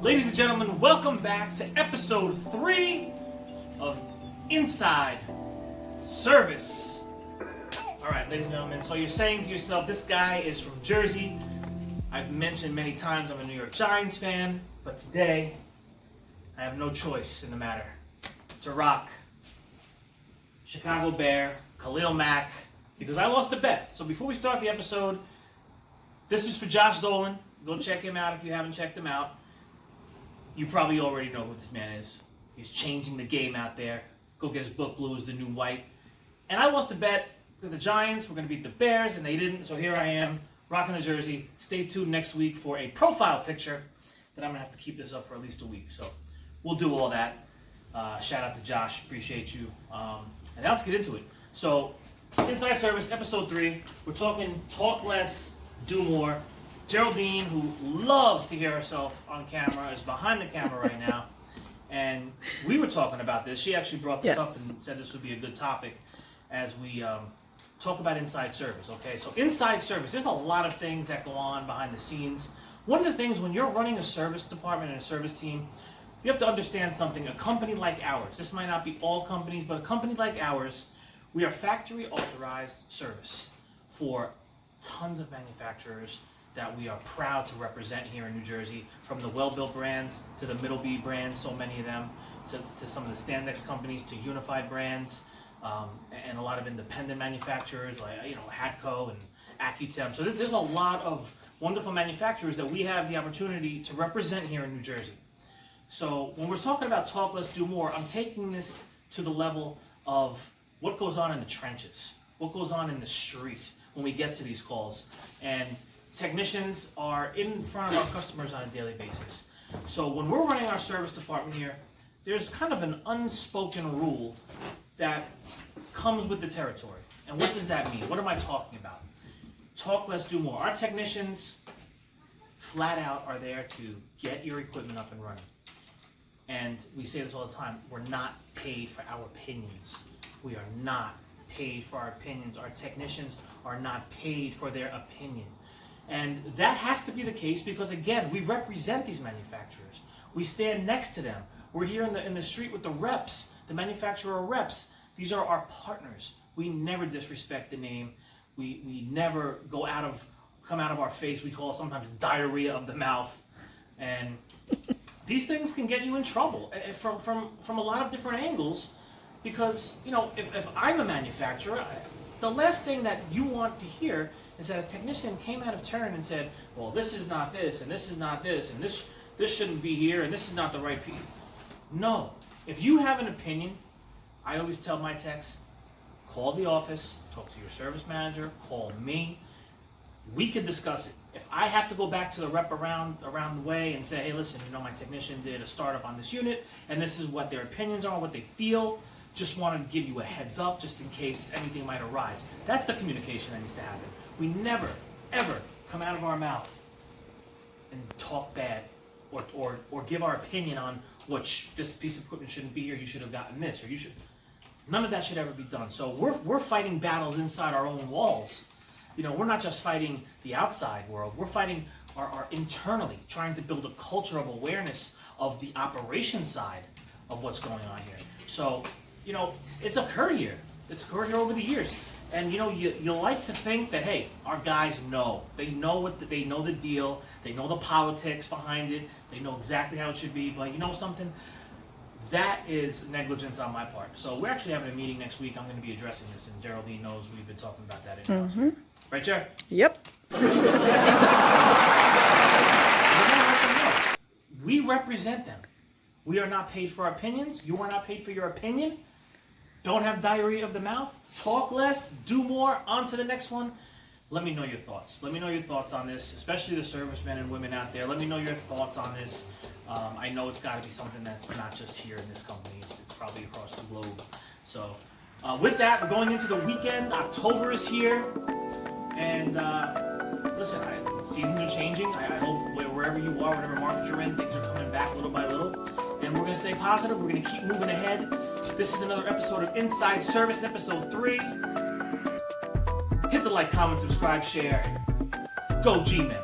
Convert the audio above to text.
Ladies and gentlemen, welcome back to episode 3 of Inside Service. Alright, ladies and gentlemen, so you're saying to yourself, this guy is from Jersey. I've mentioned many times I'm a New York Giants fan, but today I have no choice in the matter to rock Chicago Bear, Khalil Mack, because I lost a bet. So before we start the episode, this is for Josh Zolin. Go check him out if you haven't checked him out. You probably already know who this man is. He's changing the game out there. Go get his book, Blue is the New White. And I lost a bet that the Giants were going to beat the Bears, and they didn't. So here I am, rocking the jersey. Stay tuned next week for a profile picture that I'm going to have to keep this up for at least a week. So we'll do all that. Shout out to Josh. Appreciate you. And now let's get into it. So Inside Service, episode 3. We're talking talk less, do more. Geraldine, who loves to hear herself on camera, is behind the camera right now. And we were talking about this. She actually brought this up and said this would be a good topic as we talk about inside service. Okay, so inside service, there's a lot of things that go on behind the scenes. One of the things when you're running a service department and a service team, you have to understand something. A company like ours, this might not be all companies, but a company like ours, we are factory authorized service for tons of manufacturers that we are proud to represent here in New Jersey, from the well-built brands to the middle B brands, so many of them, to some of the Standex companies, to unified brands, and a lot of independent manufacturers like Hatco and Accutem. So there's a lot of wonderful manufacturers that we have the opportunity to represent here in New Jersey. So when we're talking about talk less, do more, I'm taking this to the level of what goes on in the trenches, what goes on in the street when we get to these calls. And technicians are in front of our customers on a daily basis. So when we're running our service department here, there's kind of an unspoken rule that comes with the territory. And what does that mean? What am I talking about? Talk less, do more. Our technicians flat out are there to get your equipment up and running. And we say this all the time, we're not paid for our opinions. We are not paid for our opinions. Our technicians are not paid for their opinion. And that has to be the case because, again, we represent these manufacturers. We stand next to them. We're here in the street with the reps, the manufacturer reps. These are our partners. We never disrespect the name. We never come out of our face. We call it sometimes diarrhea of the mouth. And these things can get you in trouble from a lot of different angles because, if I'm a manufacturer, the last thing that you want to hear is that a technician came out of turn and said, well, this is not this, and this is not this, and this shouldn't be here, and this is not the right piece. No. If you have an opinion, I always tell my techs, call the office, talk to your service manager, call me. We could discuss it. If I have to go back to the rep around the way and say, hey, listen, my technician did a startup on this unit, and this is what their opinions are, what they feel, just wanted to give you a heads up just in case anything might arise. That's the communication that needs to happen. We never, ever come out of our mouth and talk bad or give our opinion on what this piece of equipment shouldn't be here, you should have gotten this, or you should. None of that should ever be done. So we're fighting battles inside our own walls. We're not just fighting the outside world. We're fighting our internally, trying to build a culture of awareness of the operation side of what's going on here. So, it's occurred here. It's occurred here over the years. And, you like to think that, hey, our guys know. They know they know the deal. They know the politics behind it. They know exactly how it should be. But you know something? That is negligence on my part. So we're actually having a meeting next week. I'm going to be addressing this, and Geraldine knows we've been talking about that in-house. Right, Jer? Yep. So, we're going to let them know. We represent them. We are not paid for our opinions. You are not paid for your opinion. Don't have diarrhea of the mouth. Talk less. Do more. On to the next one. Let me know your thoughts. Let me know your thoughts on this, especially the servicemen and women out there. Let me know your thoughts on this. I know it's got to be something that's not just here in this company. It's probably across the globe. So with that, we're going into the weekend. October is here. And listen, seasons are changing. I hope wherever you are, whatever market you're in, things are coming back little by little. And we're going to stay positive. We're going to keep moving ahead. This is another episode of Inside Service, episode 3. Hit the like, comment, subscribe, share. Go G-Men.